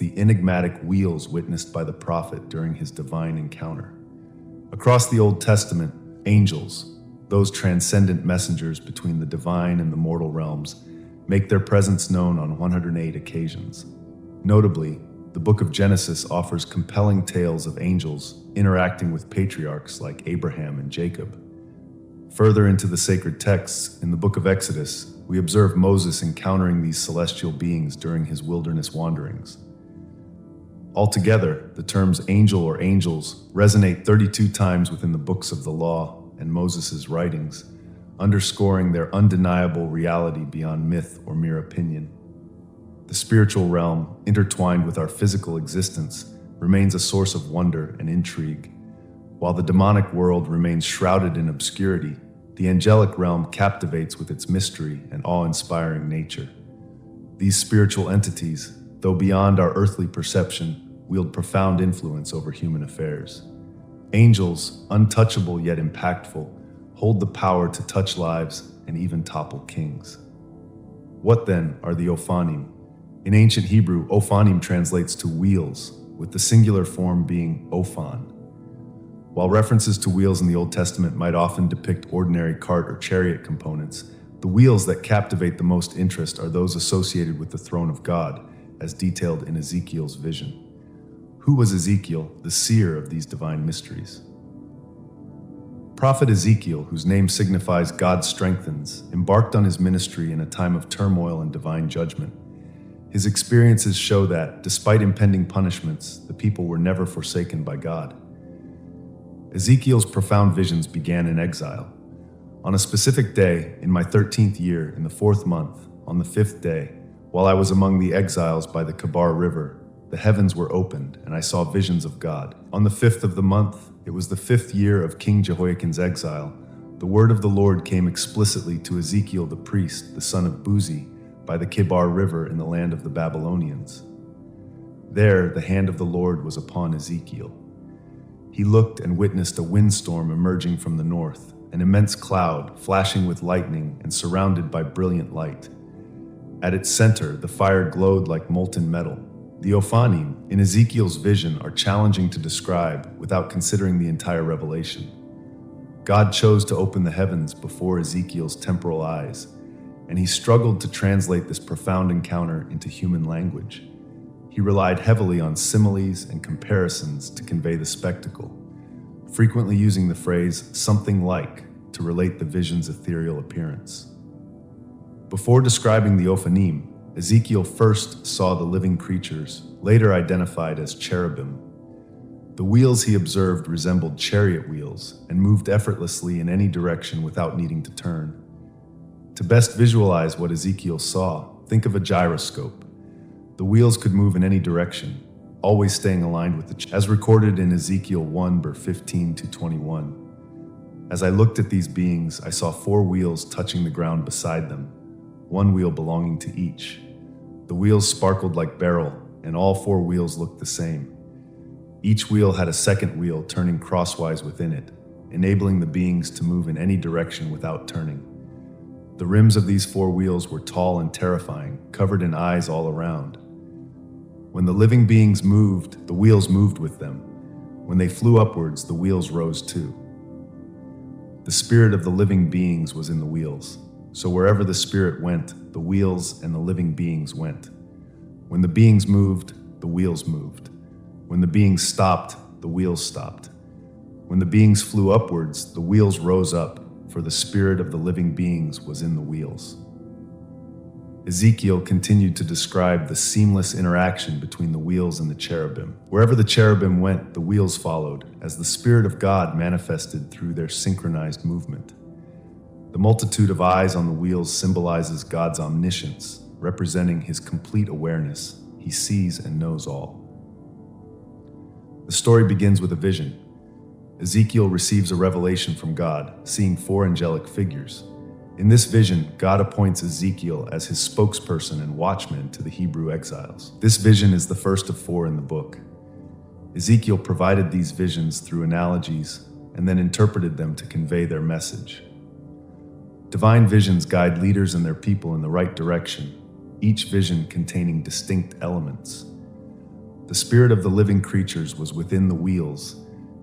the enigmatic wheels witnessed by the prophet during his divine encounter. Across the Old Testament, angels, those transcendent messengers between the divine and the mortal realms, make their presence known on 108 occasions. Notably, the book of Genesis offers compelling tales of angels interacting with patriarchs like Abraham and Jacob. Further into the sacred texts, in the book of Exodus, we observe Moses encountering these celestial beings during his wilderness wanderings. Altogether, the terms angel or angels resonate 32 times within the books of the law and Moses' writings, underscoring their undeniable reality beyond myth or mere opinion. The spiritual realm, intertwined with our physical existence, remains a source of wonder and intrigue. While the demonic world remains shrouded in obscurity, the angelic realm captivates with its mystery and awe-inspiring nature. These spiritual entities, though beyond our earthly perception, wield profound influence over human affairs. Angels, untouchable yet impactful, hold the power to touch lives and even topple kings. What then are the Ophanim? In ancient Hebrew, Ophanim translates to wheels, with the singular form being Ophan. While references to wheels in the Old Testament might often depict ordinary cart or chariot components, the wheels that captivate the most interest are those associated with the throne of God, as detailed in Ezekiel's vision. Who was Ezekiel, the seer of these divine mysteries? Prophet Ezekiel, whose name signifies God strengthens, embarked on his ministry in a time of turmoil and divine judgment. His experiences show that, despite impending punishments, the people were never forsaken by God. Ezekiel's profound visions began in exile. On a specific day, in my 13th year, in the 4th month, on the 5th day, while I was among the exiles by the Kebar River, the heavens were opened, and I saw visions of God. On the 5th of the month, it was the 5th year of King Jehoiakim's exile, the word of the Lord came explicitly to Ezekiel the priest, the son of Buzi, by the Kebar River in the land of the Babylonians. There, the hand of the Lord was upon Ezekiel. He looked and witnessed a windstorm emerging from the north, an immense cloud, flashing with lightning and surrounded by brilliant light. At its center, the fire glowed like molten metal. The Ophanim, in Ezekiel's vision, are challenging to describe without considering the entire revelation. God chose to open the heavens before Ezekiel's temporal eyes, and he struggled to translate this profound encounter into human language. He relied heavily on similes and comparisons to convey the spectacle, frequently using the phrase "something like" to relate the vision's ethereal appearance. Before describing the Ophanim, Ezekiel first saw the living creatures, later identified as cherubim. The wheels he observed resembled chariot wheels and moved effortlessly in any direction without needing to turn. To best visualize what Ezekiel saw, think of a gyroscope. The wheels could move in any direction, always staying aligned with as recorded in Ezekiel 1 verse 15 to 21. As I looked at these beings, I saw 4 wheels touching the ground beside them, 1 wheel belonging to each. The wheels sparkled like beryl, and all 4 wheels looked the same. Each wheel had a second wheel turning crosswise within it, enabling the beings to move in any direction without turning. The rims of these 4 wheels were tall and terrifying, covered in eyes all around. When the living beings moved, the wheels moved with them. When they flew upwards, the wheels rose too. The spirit of the living beings was in the wheels, so wherever the spirit went, the wheels and the living beings went. When the beings moved, the wheels moved. When the beings stopped, the wheels stopped. When the beings flew upwards, the wheels rose up, for the spirit of the living beings was in the wheels. Ezekiel continued to describe the seamless interaction between the wheels and the cherubim. Wherever the cherubim went, the wheels followed, as the Spirit of God manifested through their synchronized movement. The multitude of eyes on the wheels symbolizes God's omniscience, representing his complete awareness. He sees and knows all. The story begins with a vision. Ezekiel receives a revelation from God, seeing 4 angelic figures. In this vision, God appoints Ezekiel as his spokesperson and watchman to the Hebrew exiles. This vision is the first of 4 in the book. Ezekiel provided these visions through analogies and then interpreted them to convey their message. Divine visions guide leaders and their people in the right direction, each vision containing distinct elements. The spirit of the living creatures was within the wheels,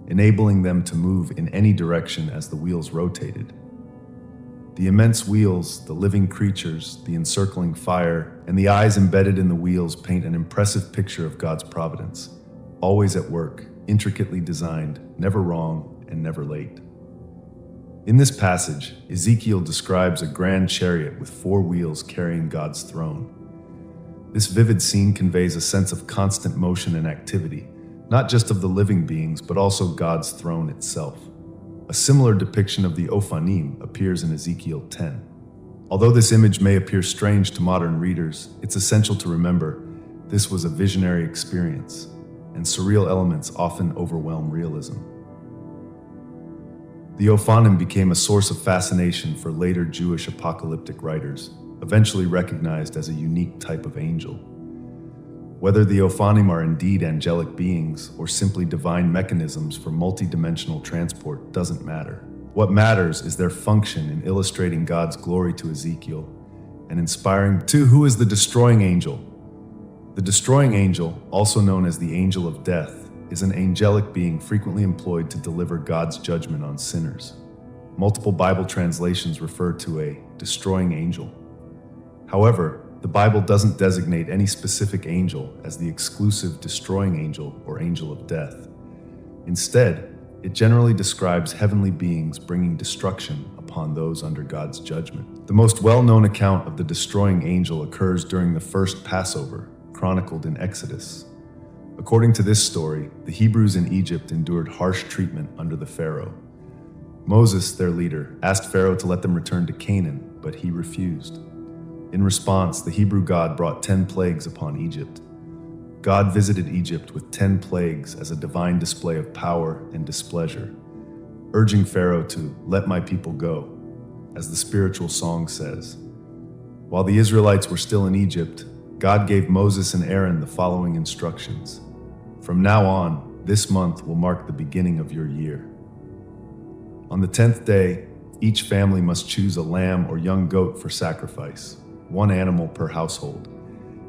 enabling them to move in any direction as the wheels rotated. The immense wheels, the living creatures, the encircling fire, and the eyes embedded in the wheels paint an impressive picture of God's providence, always at work, intricately designed, never wrong, and never late. In this passage, Ezekiel describes a grand chariot with 4 wheels carrying God's throne. This vivid scene conveys a sense of constant motion and activity, not just of the living beings, but also God's throne itself. A similar depiction of the Ophanim appears in Ezekiel 10. Although this image may appear strange to modern readers, it's essential to remember this was a visionary experience, and surreal elements often overwhelm realism. The Ophanim became a source of fascination for later Jewish apocalyptic writers, eventually recognized as a unique type of angel. Whether the Ophanim are indeed angelic beings or simply divine mechanisms for multidimensional transport doesn't matter. What matters is their function in illustrating God's glory to Ezekiel and inspiring to who is the destroying angel. The destroying angel, also known as the angel of death, is an angelic being frequently employed to deliver God's judgment on sinners. Multiple Bible translations refer to a destroying angel. However, the Bible doesn't designate any specific angel as the exclusive destroying angel or angel of death. Instead, it generally describes heavenly beings bringing destruction upon those under God's judgment. The most well-known account of the destroying angel occurs during the first Passover, chronicled in Exodus. According to this story, the Hebrews in Egypt endured harsh treatment under the Pharaoh. Moses, their leader, asked Pharaoh to let them return to Canaan, but he refused. In response, the Hebrew God brought 10 plagues upon Egypt. God visited Egypt with 10 plagues as a divine display of power and displeasure, urging Pharaoh to let my people go, as the spiritual song says. While the Israelites were still in Egypt, God gave Moses and Aaron the following instructions. From now on, this month will mark the beginning of your year. On the 10th day, each family must choose a lamb or young goat for sacrifice, 1 animal per household.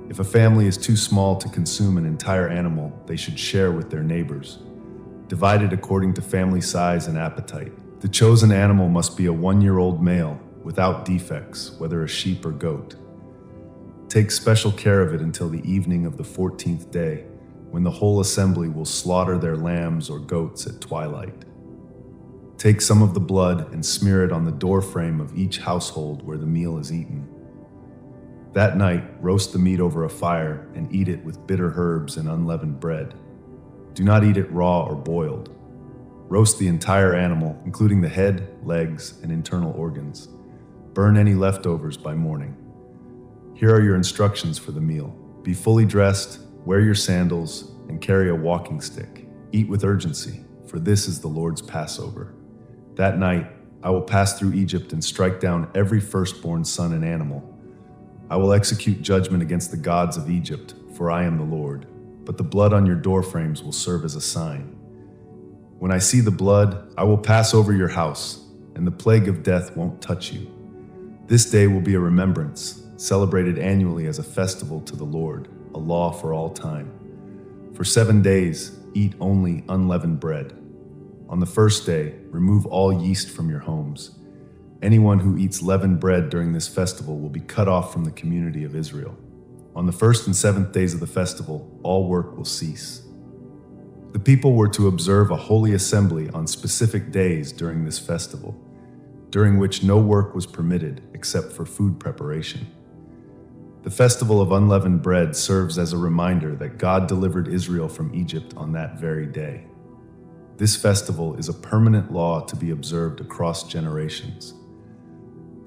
If a family is too small to consume an entire animal, they should share with their neighbors, divided according to family size and appetite. The chosen animal must be a 1-year-old male, without defects, whether a sheep or goat. Take special care of it until the evening of the 14th day, when the whole assembly will slaughter their lambs or goats at twilight. Take some of the blood and smear it on the doorframe of each household where the meal is eaten. That night, roast the meat over a fire and eat it with bitter herbs and unleavened bread. Do not eat it raw or boiled. Roast the entire animal, including the head, legs, and internal organs. Burn any leftovers by morning. Here are your instructions for the meal. Be fully dressed, wear your sandals, and carry a walking stick. Eat with urgency, for this is the Lord's Passover. That night, I will pass through Egypt and strike down every firstborn son and animal. I will execute judgment against the gods of Egypt, for I am the Lord. But the blood on your doorframes will serve as a sign. When I see the blood, I will pass over your house, and the plague of death won't touch you. This day will be a remembrance, celebrated annually as a festival to the Lord, a law for all time. For 7 days, eat only unleavened bread. On the first day, remove all yeast from your homes. Anyone who eats leavened bread during this festival will be cut off from the community of Israel. On the 1st and 7th days of the festival, all work will cease. The people were to observe a holy assembly on specific days during this festival, during which no work was permitted except for food preparation. The festival of unleavened bread serves as a reminder that God delivered Israel from Egypt on that very day. This festival is a permanent law to be observed across generations.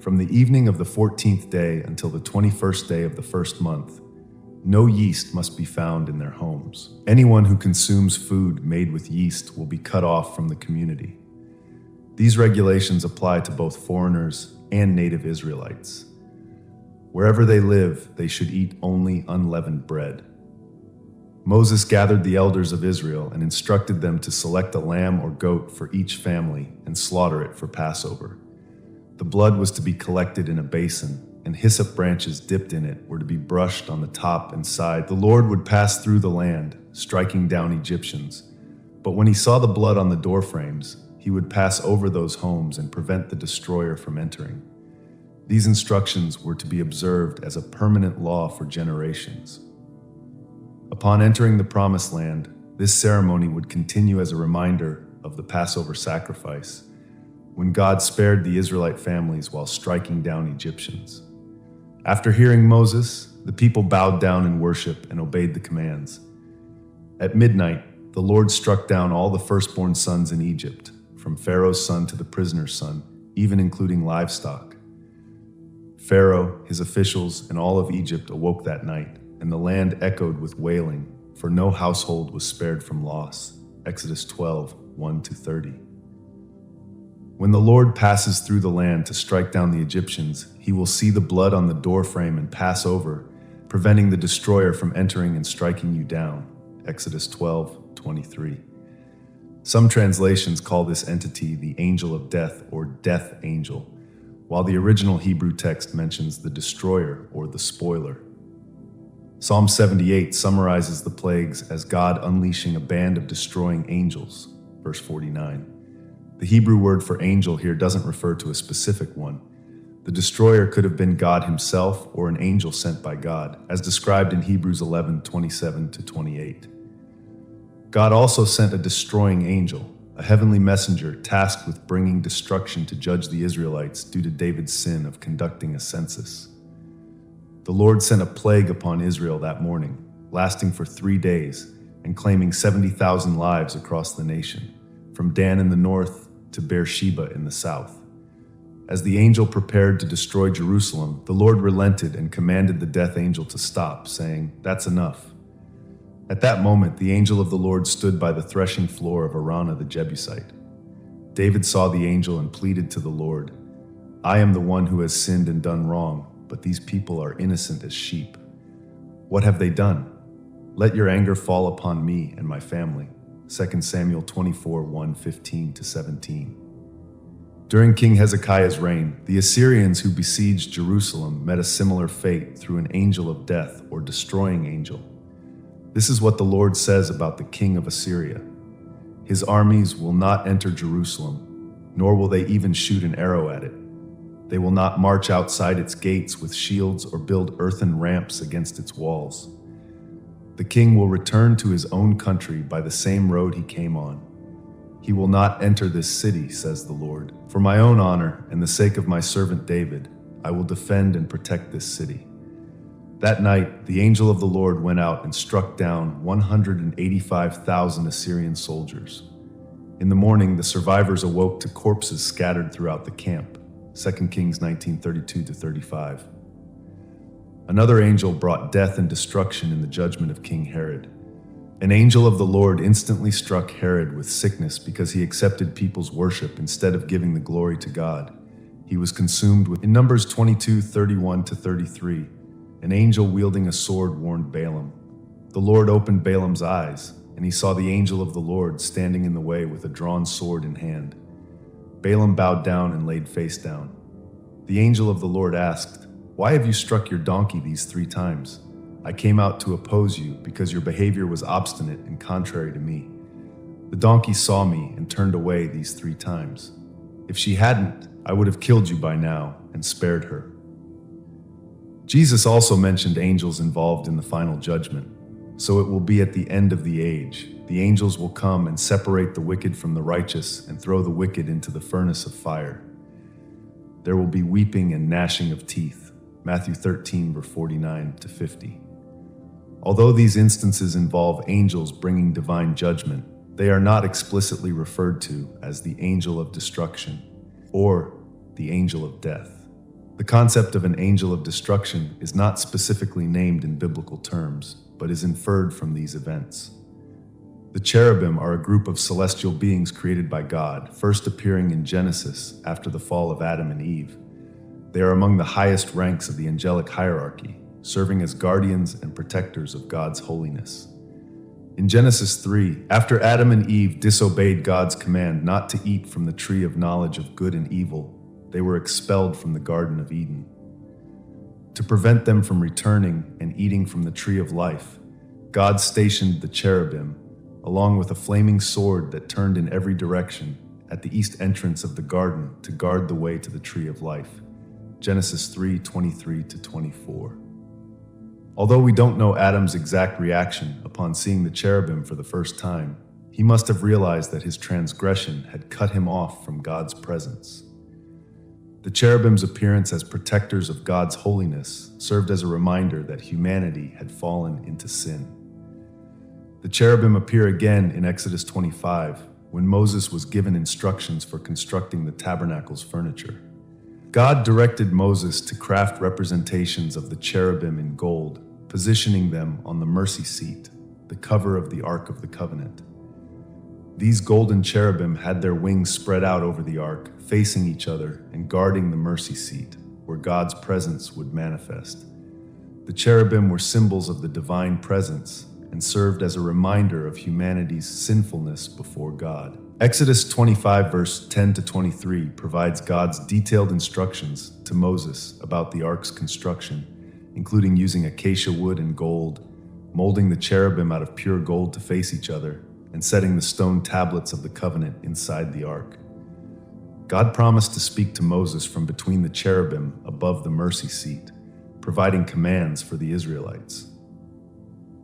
From the evening of the 14th day until the 21st day of the first month, no yeast must be found in their homes. Anyone who consumes food made with yeast will be cut off from the community. These regulations apply to both foreigners and native Israelites. Wherever they live, they should eat only unleavened bread. Moses gathered the elders of Israel and instructed them to select a lamb or goat for each family and slaughter it for Passover. The blood was to be collected in a basin, and hyssop branches dipped in it were to be brushed on the top and side. The Lord would pass through the land, striking down Egyptians. But when he saw the blood on the doorframes, he would pass over those homes and prevent the destroyer from entering. These instructions were to be observed as a permanent law for generations. Upon entering the Promised Land, this ceremony would continue as a reminder of the Passover sacrifice, when God spared the Israelite families while striking down Egyptians. After hearing Moses, the people bowed down in worship and obeyed the commands. At midnight, the Lord struck down all the firstborn sons in Egypt, from Pharaoh's son to the prisoner's son, even including livestock. Pharaoh, his officials, and all of Egypt awoke that night, and the land echoed with wailing, for no household was spared from loss. Exodus 12, 1-30. When the Lord passes through the land to strike down the Egyptians, he will see the blood on the doorframe and pass over, preventing the destroyer from entering and striking you down. Exodus 12:23. Some translations call this entity the angel of death or death angel, while the original Hebrew text mentions the destroyer or the spoiler. Psalm 78 summarizes the plagues as God unleashing a band of destroying angels, verse 49. The Hebrew word for angel here doesn't refer to a specific one. The destroyer could have been God himself or an angel sent by God, as described in Hebrews 11:27-28. God also sent a destroying angel, a heavenly messenger tasked with bringing destruction to judge the Israelites due to David's sin of conducting a census. The Lord sent a plague upon Israel that morning, lasting for 3 days and claiming 70,000 lives across the nation, from Dan in the north to Beersheba in the south. As the angel prepared to destroy Jerusalem, the Lord relented and commanded the death angel to stop, saying, "That's enough." At that moment, the angel of the Lord stood by the threshing floor of Araunah the Jebusite. David saw the angel and pleaded to the Lord, "I am the one who has sinned and done wrong, but these people are innocent as sheep. What have they done? Let your anger fall upon me and my family." 2 Samuel 24, 1:15-17. During King Hezekiah's reign, the Assyrians who besieged Jerusalem met a similar fate through an angel of death or destroying angel. This is what the Lord says about the king of Assyria. His armies will not enter Jerusalem, nor will they even shoot an arrow at it. They will not march outside its gates with shields or build earthen ramps against its walls. The king will return to his own country by the same road he came on. He will not enter this city, says the Lord. For my own honor and the sake of my servant David, I will defend and protect this city. That night, the angel of the Lord went out and struck down 185,000 Assyrian soldiers. In the morning, the survivors awoke to corpses scattered throughout the camp. 2 Kings 19:32-35. Another angel brought death and destruction in the judgment of King Herod. An angel of the Lord instantly struck Herod with sickness because he accepted people's worship instead of giving the glory to God. He was consumed with. In Numbers 22:31-33, an angel wielding a sword warned Balaam. The Lord opened Balaam's eyes, and he saw the angel of the Lord standing in the way with a drawn sword in hand. Balaam bowed down and laid face down. The angel of the Lord asked, "Why have you struck your donkey these 3 times? I came out to oppose you because your behavior was obstinate and contrary to me. The donkey saw me and turned away these 3 times. If she hadn't, I would have killed you by now and spared her." Jesus also mentioned angels involved in the final judgment. So it will be at the end of the age. The angels will come and separate the wicked from the righteous and throw the wicked into the furnace of fire. There will be weeping and gnashing of teeth. Matthew 13, verse 49-50. Although these instances involve angels bringing divine judgment, they are not explicitly referred to as the angel of destruction or the angel of death. The concept of an angel of destruction is not specifically named in biblical terms, but is inferred from these events. The cherubim are a group of celestial beings created by God, first appearing in Genesis after the fall of Adam and Eve. They are among the highest ranks of the angelic hierarchy, serving as guardians and protectors of God's holiness. In Genesis 3, after Adam and Eve disobeyed God's command not to eat from the tree of knowledge of good and evil, they were expelled from the Garden of Eden. To prevent them from returning and eating from the tree of life, God stationed the cherubim, along with a flaming sword that turned in every direction, at the east entrance of the garden to guard the way to the tree of life. Genesis 3:23-24. Although we don't know Adam's exact reaction upon seeing the cherubim for the first time, he must have realized that his transgression had cut him off from God's presence. The cherubim's appearance as protectors of God's holiness served as a reminder that humanity had fallen into sin. The cherubim appear again in Exodus 25, when Moses was given instructions for constructing the tabernacle's furniture. God directed Moses to craft representations of the cherubim in gold, positioning them on the mercy seat, the cover of the Ark of the Covenant. These golden cherubim had their wings spread out over the ark, facing each other and guarding the mercy seat, where God's presence would manifest. The cherubim were symbols of the divine presence and served as a reminder of humanity's sinfulness before God. Exodus 25 verse 10-23 provides God's detailed instructions to Moses about the ark's construction, including using acacia wood and gold, molding the cherubim out of pure gold to face each other, and setting the stone tablets of the covenant inside the ark. God promised to speak to Moses from between the cherubim above the mercy seat, providing commands for the Israelites.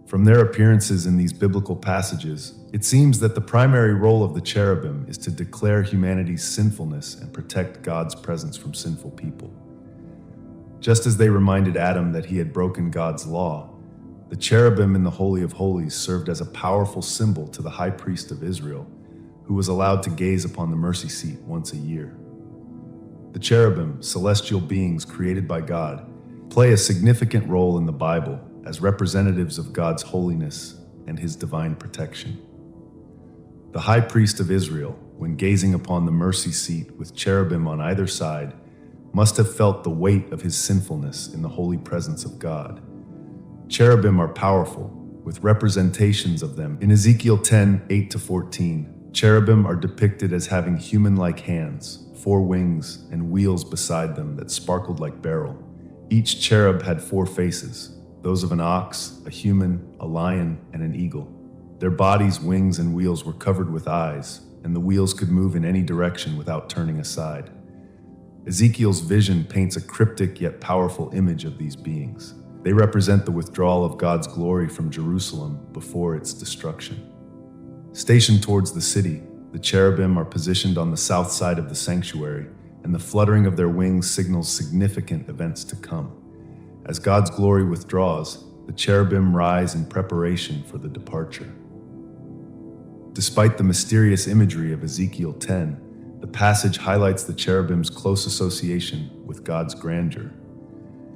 From their appearances in these biblical passages, it seems that the primary role of the cherubim is to declare humanity's sinfulness and protect God's presence from sinful people. Just as they reminded Adam that he had broken God's law, the cherubim in the Holy of Holies served as a powerful symbol to the high priest of Israel, who was allowed to gaze upon the mercy seat once a year. The cherubim, celestial beings created by God, play a significant role in the Bible as representatives of God's holiness and his divine protection. The high priest of Israel, when gazing upon the mercy seat with cherubim on either side, must have felt the weight of his sinfulness in the holy presence of God. Cherubim are powerful, with representations of them in Ezekiel 10:8-14. Cherubim are depicted as having human-like hands, 4 wings, and wheels beside them that sparkled like beryl. Each cherub had 4 faces, those of an ox, a human, a lion, and an eagle. Their bodies, wings, and wheels were covered with eyes, and the wheels could move in any direction without turning aside. Ezekiel's vision paints a cryptic yet powerful image of these beings. They represent the withdrawal of God's glory from Jerusalem before its destruction. Stationed towards the city, the cherubim are positioned on the south side of the sanctuary, and the fluttering of their wings signals significant events to come. As God's glory withdraws, the cherubim rise in preparation for the departure. Despite the mysterious imagery of Ezekiel 10, the passage highlights the cherubim's close association with God's grandeur.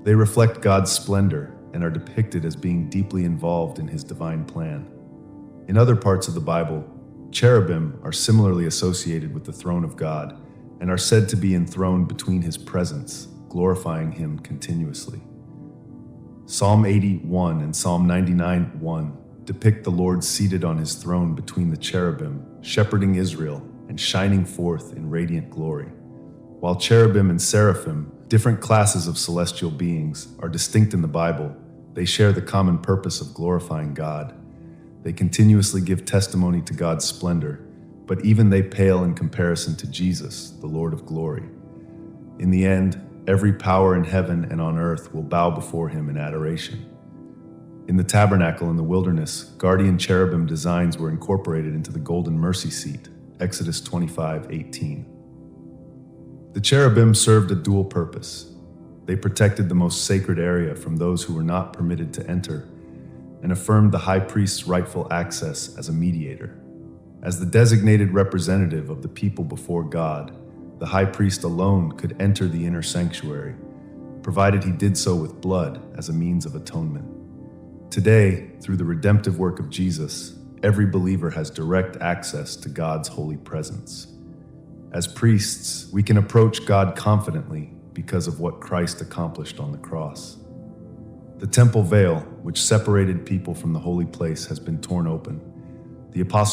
They reflect God's splendor and are depicted as being deeply involved in his divine plan. In other parts of the Bible, cherubim are similarly associated with the throne of God and are said to be enthroned between his presence, glorifying him continuously. Psalm 81 and Psalm 99:1 depict the Lord seated on his throne between the cherubim, shepherding Israel and shining forth in radiant glory. While cherubim and seraphim, different classes of celestial beings, are distinct in the Bible, they share the common purpose of glorifying God. They continuously give testimony to God's splendor, but even they pale in comparison to Jesus, the Lord of glory. In the end, every power in heaven and on earth will bow before him in adoration. In the tabernacle in the wilderness, guardian cherubim designs were incorporated into the golden mercy seat, Exodus 25:18. The cherubim served a dual purpose. They protected the most sacred area from those who were not permitted to enter, and affirmed the high priest's rightful access as a mediator. As the designated representative of the people before God, the high priest alone could enter the inner sanctuary, provided he did so with blood as a means of atonement. Today, through the redemptive work of Jesus, every believer has direct access to God's holy presence. As priests, we can approach God confidently because of what Christ accomplished on the cross. The temple veil, which separated people from the holy place, has been torn open. The apostle